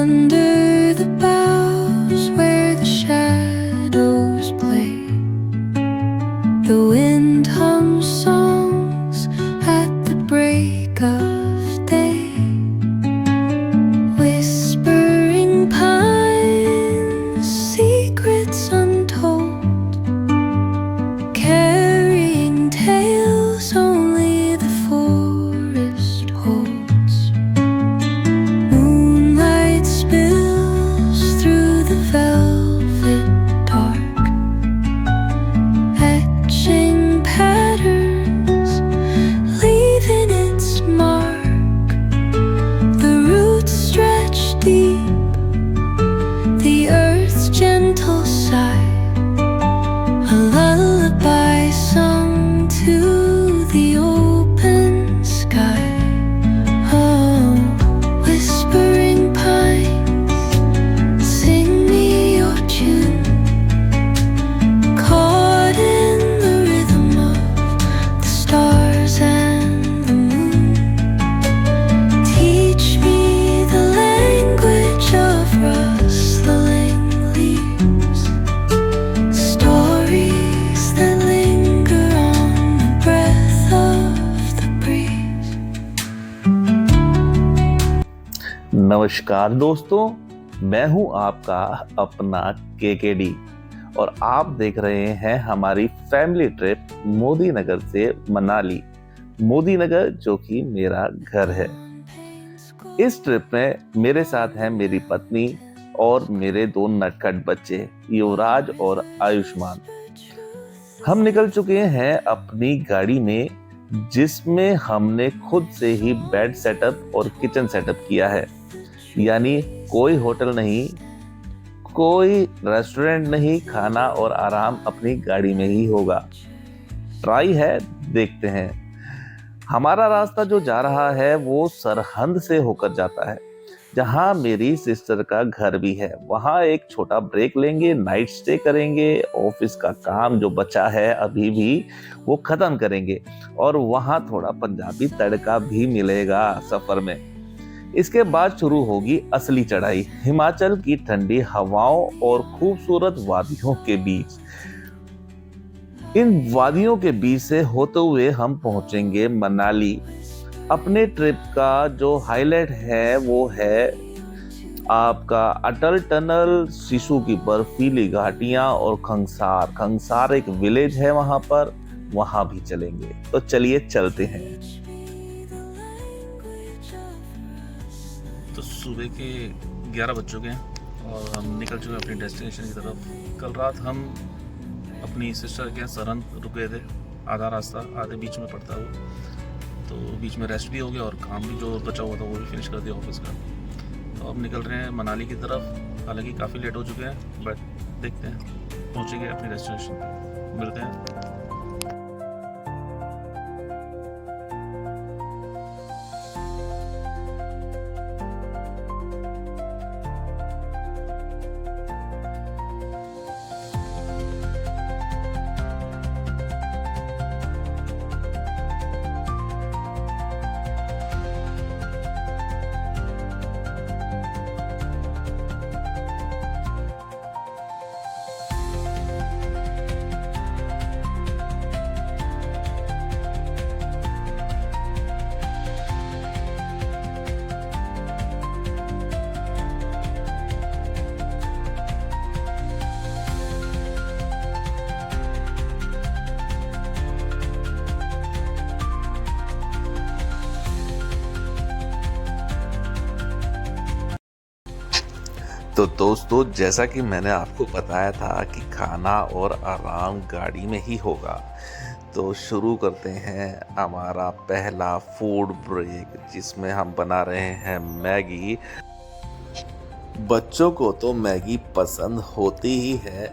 Under the boughs where the shadows play, the wind hums songs at the break of day. Whispering pines, secrets untold, carrying tales only the forest holds. Moonlight spills through the velvet dark, etching patterns, leaving its mark. The roots stretch deep, the earth's gentle sigh, a lullaby sung to the open sky. Oh, whispering pines, sing me your tune, caught in the rhythm of the stars and the moon. Teach me the language of rustling leaves, stories that linger on the breath of the breeze. नमस्कार दोस्तों, मैं हूं आपका अपना KKD और आप देख रहे हैं हमारी फैमिली ट्रिप मोदी नगर से मनाली। मोदी नगर जो कि मेरा घर है। इस ट्रिप में मेरे साथ हैं मेरी पत्नी और मेरे दो नटखट बच्चे युवराज और आयुष्मान। हम निकल चुके हैं अपनी गाड़ी में, जिसमें हमने खुद से ही बेड सेटअप और किचन सेटअप किया है। यानी कोई होटल नहीं, कोई रेस्टोरेंट नहीं, खाना और आराम अपनी गाड़ी में ही होगा। ट्राई है, देखते हैं। हमारा रास्ता जो जा रहा है वो सरहंद से होकर जाता है, जहां मेरी सिस्टर का घर भी है। वहां एक छोटा ब्रेक लेंगे, नाइट स्टे करेंगे, ऑफिस का काम जो बचा है अभी भी वो खत्म करेंगे और वहां थोड़ा पंजाबी तड़का भी मिलेगा सफर में। इसके बाद शुरू होगी असली चढ़ाई, हिमाचल की ठंडी हवाओं और खूबसूरत वादियों के बीच। इन वादियों के बीच से होते हुए हम पहुंचेंगे मनाली। अपने ट्रिप का जो हाईलाइट है वो है आपका अटल टनल, सिसु की बर्फीली घाटियां और खंगसार। खंगसार एक विलेज है वहां पर, वहां भी चलेंगे। तो चलिए चलते हैं। तो सुबह के 11 बज चुके हैं और हम निकल चुके हैं अपनी डेस्टिनेशन की तरफ। कल रात हम अपनी सिस्टर के यहाँ सरहंद रुके थे। आधा रास्ता आधे बीच में पड़ता है वो, तो बीच में रेस्ट भी हो गया और काम भी जो बचा हुआ था वो भी फिनिश कर दिया ऑफिस का। तो अब निकल रहे हैं मनाली की तरफ। हालांकि काफ़ी लेट हो चुके हैं, बट देखते हैं, पहुँचेंगे अपनी डेस्टिनेशन। मिलते हैं। तो दोस्तों, जैसा कि मैंने आपको बताया था कि खाना और आराम गाड़ी में ही होगा, तो शुरू करते हैं हमारा पहला फूड ब्रेक, जिसमें हम बना रहे हैं मैगी। बच्चों को तो मैगी पसंद होती ही है,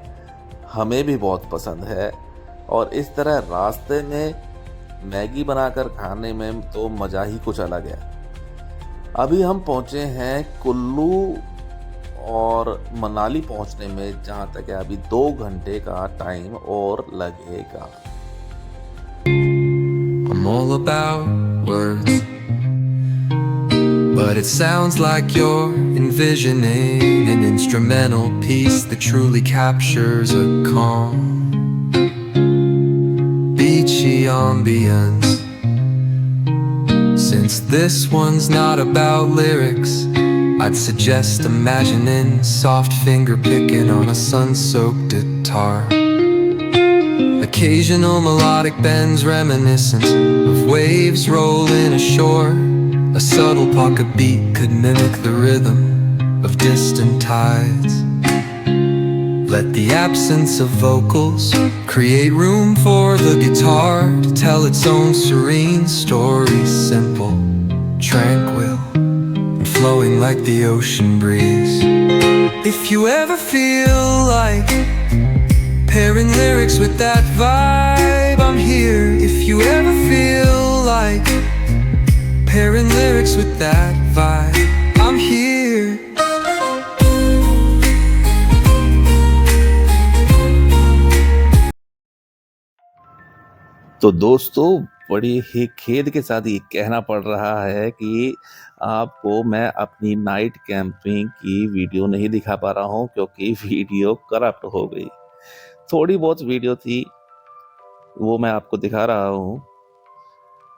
हमें भी बहुत पसंद है, और इस तरह रास्ते में मैगी बनाकर खाने में तो मज़ा ही कुछ अलग है। अभी हम पहुँचे हैं कुल्लू और मनाली पहुंचने में जहां तक है अभी 2 घंटे का टाइम और लगेगा। I'm all about words. But it sounds like you're envisioning an instrumental piece that truly captures a calm, beachy ambience. Since this one's not about lyrics, I'd suggest imagining soft finger picking on a sun-soaked guitar. Occasional melodic bends reminiscent of waves rolling ashore. A subtle pocket beat could mimic the rhythm of distant tides. Let the absence of vocals create room for the guitar to tell its own serene story, simple, tranquil, and flowing like the ocean breeze. If you ever feel like pairing lyrics with that vibe, I'm here. If you ever feel like pairing lyrics with that vibe, I'm here. तो दोस्तों, बड़ी ही खेद के साथ ये कहना पड़ रहा है कि आपको मैं अपनी नाइट कैंपिंग की वीडियो नहीं दिखा पा रहा हूँ, क्योंकि वीडियो करप्ट हो गई। थोड़ी बहुत वीडियो थी, वो मैं आपको दिखा रहा हूँ।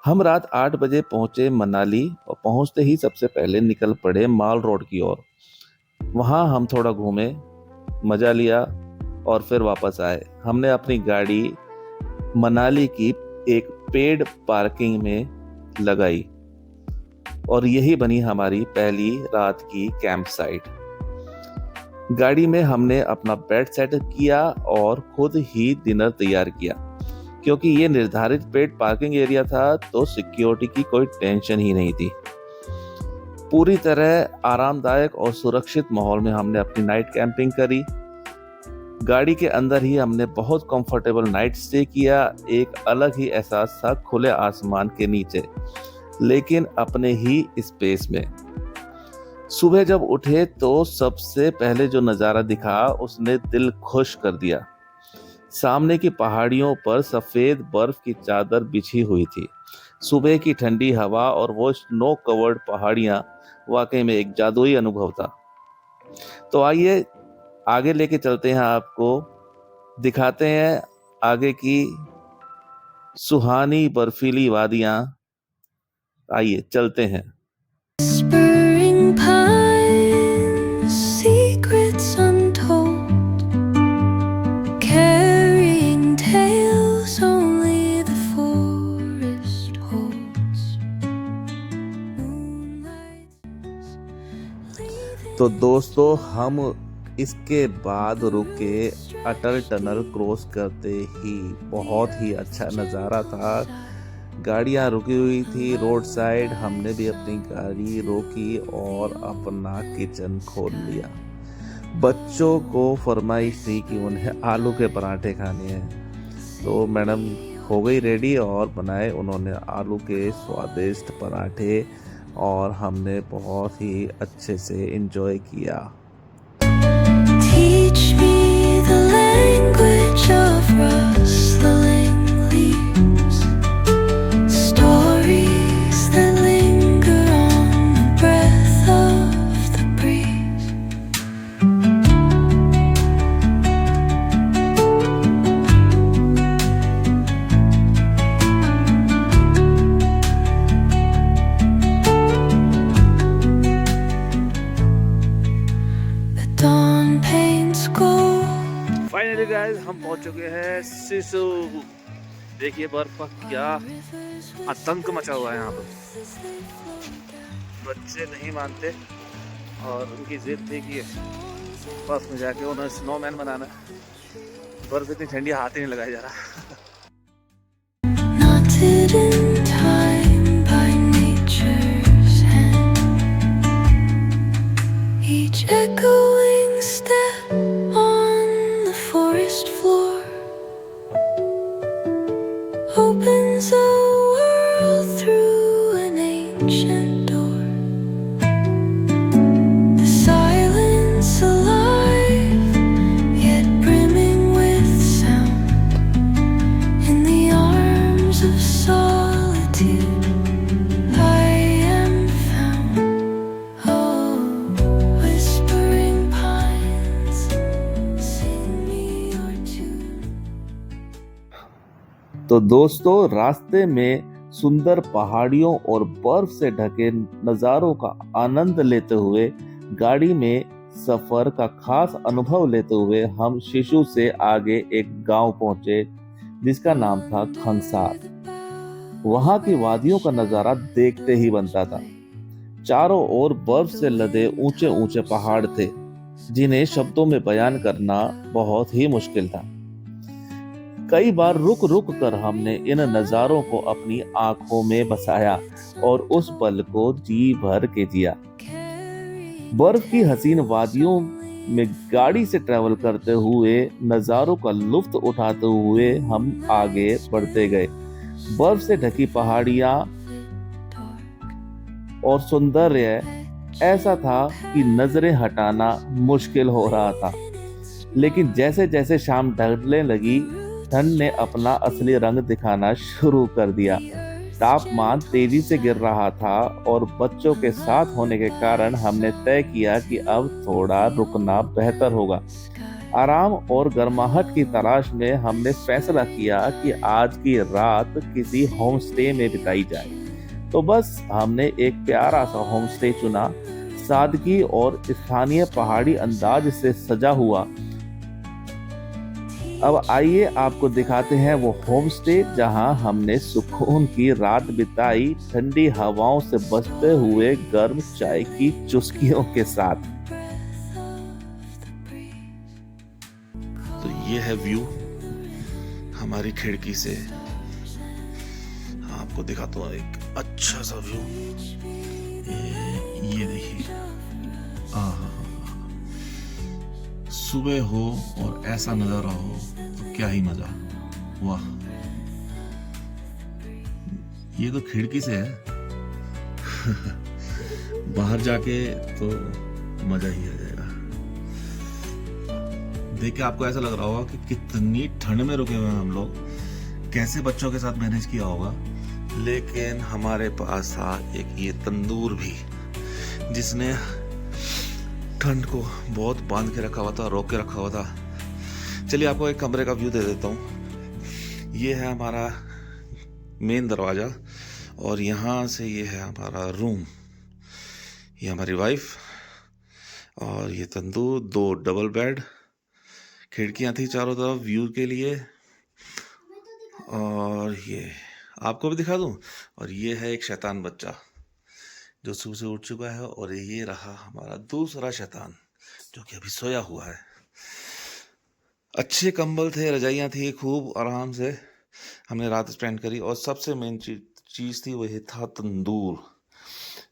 हम रात 8 बजे पहुँचे मनाली, और पहुँचते ही सबसे पहले निकल पड़े माल रोड की ओर। वहाँ हम थोड़ा घूमे, मज़ा लिया और फिर वापस आए। हमने अपनी गाड़ी मनाली की एक पेड पार्किंग में लगाई, और यही बनी हमारी पहली रात की कैंप साइट। गाड़ी में हमने अपना बेड सेट किया और खुद ही डिनर तैयार किया। क्योंकि ये निर्धारित पेड पार्किंग एरिया था, तो सिक्योरिटी की कोई टेंशन ही नहीं थी। पूरी तरह आरामदायक और सुरक्षित माहौल में हमने अपनी नाइट कैंपिंग करी। गाड़ी के अंदर ही हमने बहुत कंफर्टेबल नाइट स्टे किया। एक अलग ही एहसास था खुले आसमान के नीचे, लेकिन अपने ही स्पेस में। सुबह जब उठे तो सबसे पहले जो नज़ारा दिखा, उसने दिल खुश कर दिया। सामने की पहाड़ियों पर सफ़ेद बर्फ की चादर बिछी हुई थी। सुबह की ठंडी हवा और वो स्नो कवर्ड पहाड़ियाँ वाकई में एक जादुई अनुभव था। तो आइए आगे लेके चलते हैं, आपको दिखाते हैं आगे की सुहानी बर्फीली वादियाँ। आइए चलते हैं। Whispering pines, secrets untold, carrying tales only the forest holds. तो दोस्तों, हम इसके बाद रुके अटल टनल क्रॉस करते ही। बहुत ही अच्छा नज़ारा था। गाड़ियाँ रुकी हुई थी रोड साइड। हमने भी अपनी गाड़ी रोकी और अपना किचन खोल लिया। बच्चों को फरमाइश थी कि उन्हें आलू के पराठे खाने हैं, तो मैडम हो गई रेडी और बनाए उन्होंने आलू के स्वादिष्ट पराठे, और हमने बहुत ही अच्छे से एंजॉय किया। Teach me the language of rustling leaves, stories that linger on the breath of the breeze. The dawn paints gold. Finally guys, हम पहुंच चुके हैं सिसु। देखिए बर्फ का क्या आतंक मचा हुआ है यहाँ पर। बच्चे नहीं मानते और उनकी जिद थी कि बर्फ में जाके उन्हें स्नोमैन बनाना है। बर्फ इतनी ठंडी, हाथ ही नहीं लगाया जा रहा। Knotted in time by nature's hand, each echoing step on the forest floor opens a world through an ancient door. The silence alive, yet brimming with sound. In the arms of solitude, I am found. तो दोस्तों, रास्ते में सुंदर पहाड़ियों और बर्फ से ढके नज़ारों का आनंद लेते हुए, गाड़ी में सफर का खास अनुभव लेते हुए हम शिशु से आगे एक गांव पहुंचे जिसका नाम था खंगसार। वहां की वादियों का नजारा देखते ही बनता था। चारों ओर बर्फ से लदे ऊंचे ऊंचे पहाड़ थे जिन्हें शब्दों में बयान करना बहुत ही मुश्किल था। कई बार रुक रुक कर हमने इन नज़ारों को अपनी आंखों में बसाया और उस पल को जी भर के जिया। बर्फ की हसीन वादियों में गाड़ी से ट्रैवल करते हुए नज़ारों का लुत्फ उठाते हुए हम आगे बढ़ते गए। बर्फ से ढकी पहाड़ियां और सौंदर्य ऐसा था कि नजरें हटाना मुश्किल हो रहा था। लेकिन जैसे जैसे शाम ढलने लगी, ठंड ने अपना असली रंग दिखाना शुरू कर दिया। तापमान तेजी से गिर रहा था और बच्चों के साथ होने के कारण हमने तय किया कि अब थोड़ा रुकना बेहतर होगा। आराम और गर्माहट की तलाश में हमने फैसला किया कि आज की रात किसी होम स्टे में बिताई जाए। तो बस हमने एक प्यारा सा होम स्टे चुना, सादगी और स्थानीय पहाड़ी अंदाज से सजा हुआ। अब आइए आपको दिखाते हैं वो होम स्टे जहां हमने सुकून की रात बिताई, ठंडी हवाओं से बचते हुए गर्म चाय की चुस्कियों के साथ। तो ये है व्यू हमारी खिड़की से। आपको दिखाता हूँ एक अच्छा सा व्यू। ये देखिए, सुबह हो और ऐसा नजारा हो तो क्या ही मजा। वाह, ये तो खिड़की से है। बाहर जाके तो मजा ही आ जाएगा। देख के आपको ऐसा लग रहा होगा कि कितनी ठंड में रुके हुए हैं हम लोग, कैसे बच्चों के साथ मैनेज किया होगा। लेकिन हमारे पास था एक ये तंदूर भी, जिसने ठंड को बहुत बांध के रखा हुआ था, रोक के रखा हुआ था। चलिए आपको एक कमरे का व्यू दे देता हूँ। ये है हमारा मेन दरवाज़ा और यहाँ से ये है हमारा रूम। ये हमारी वाइफ और ये तंदूर, 2 डबल बेड, खिड़कियाँ थी चारों तरफ व्यू के लिए। और ये आपको भी दिखा दूँ। और ये है एक शैतान बच्चा जो सुबह से उठ चुका है। और ये रहा हमारा दूसरा शैतान जो कि अभी सोया हुआ है। अच्छे कंबल थे, रजाइयाँ थी, खूब आराम से हमने रात स्पेंड करी। और सबसे मेन चीज़ थी वही था तंदूर।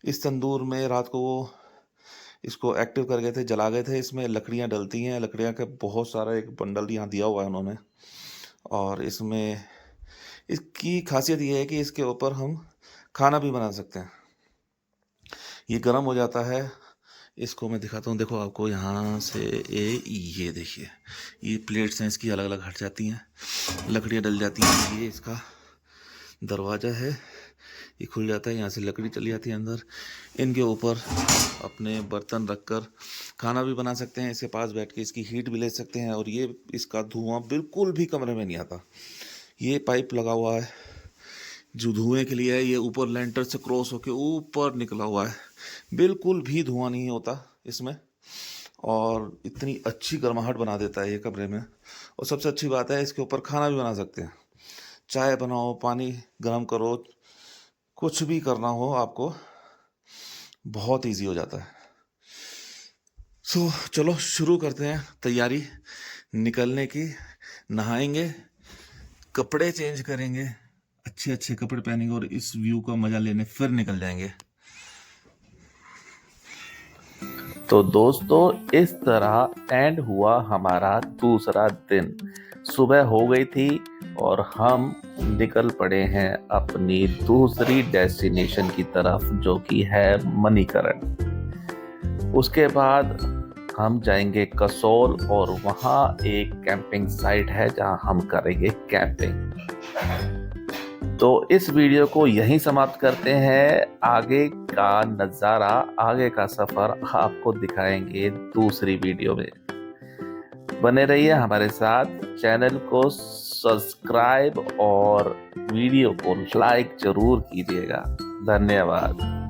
इस तंदूर में रात को वो इसको एक्टिव कर गए थे, जला गए थे। इसमें लकड़ियाँ डलती हैं, लकड़ियाँ का बहुत सारा एक बंडल यहाँ दिया हुआ है उन्होंने। और इसमें इसकी खासियत ये है कि इसके ऊपर हम खाना भी बना सकते हैं। ये गर्म हो जाता है। इसको मैं दिखाता हूँ, देखो आपको यहाँ से ये देखिए, ये प्लेट्स हैं इसकी अलग अलग हट जाती हैं, लकड़ियाँ डल जाती हैं। ये इसका दरवाज़ा है, ये खुल जाता है, यहाँ से लकड़ी चली जाती है अंदर। इनके ऊपर अपने बर्तन रखकर खाना भी बना सकते हैं, इसके पास बैठ के इसकी हीट भी ले सकते हैं। और ये इसका धुआं बिल्कुल भी कमरे में नहीं आता। ये पाइप लगा हुआ है जो धुएं के लिए है, ये ऊपर लेंटर से क्रॉस होके ऊपर निकला हुआ है, बिल्कुल भी धुआं नहीं होता इसमें। और इतनी अच्छी गर्माहट बना देता है ये कमरे में। और सबसे अच्छी बात है, इसके ऊपर खाना भी बना सकते हैं। चाय बनाओ, पानी गर्म करो, कुछ भी करना हो आपको, बहुत इजी हो जाता है। चलो शुरू करते हैं तैयारी निकलने की। नहाएंगे, कपड़े चेंज करेंगे, अच्छे अच्छे कपड़े पहनेंगे और इस व्यू का मजा लेने फिर निकल जाएंगे। तो दोस्तों, इस तरह एंड हुआ हमारा दूसरा दिन। सुबह हो गई थी और हम निकल पड़े हैं अपनी दूसरी डेस्टिनेशन की तरफ, जो कि है मणिकरण। उसके बाद हम जाएंगे कसोल और वहाँ एक कैंपिंग साइट है जहाँ हम करेंगे कैंपिंग। तो इस वीडियो को यहीं समाप्त करते हैं। आगे का नज़ारा, आगे का सफ़र आपको दिखाएंगे दूसरी वीडियो में। बने रहिए हमारे साथ, चैनल को सब्सक्राइब और वीडियो को लाइक जरूर कीजिएगा। धन्यवाद।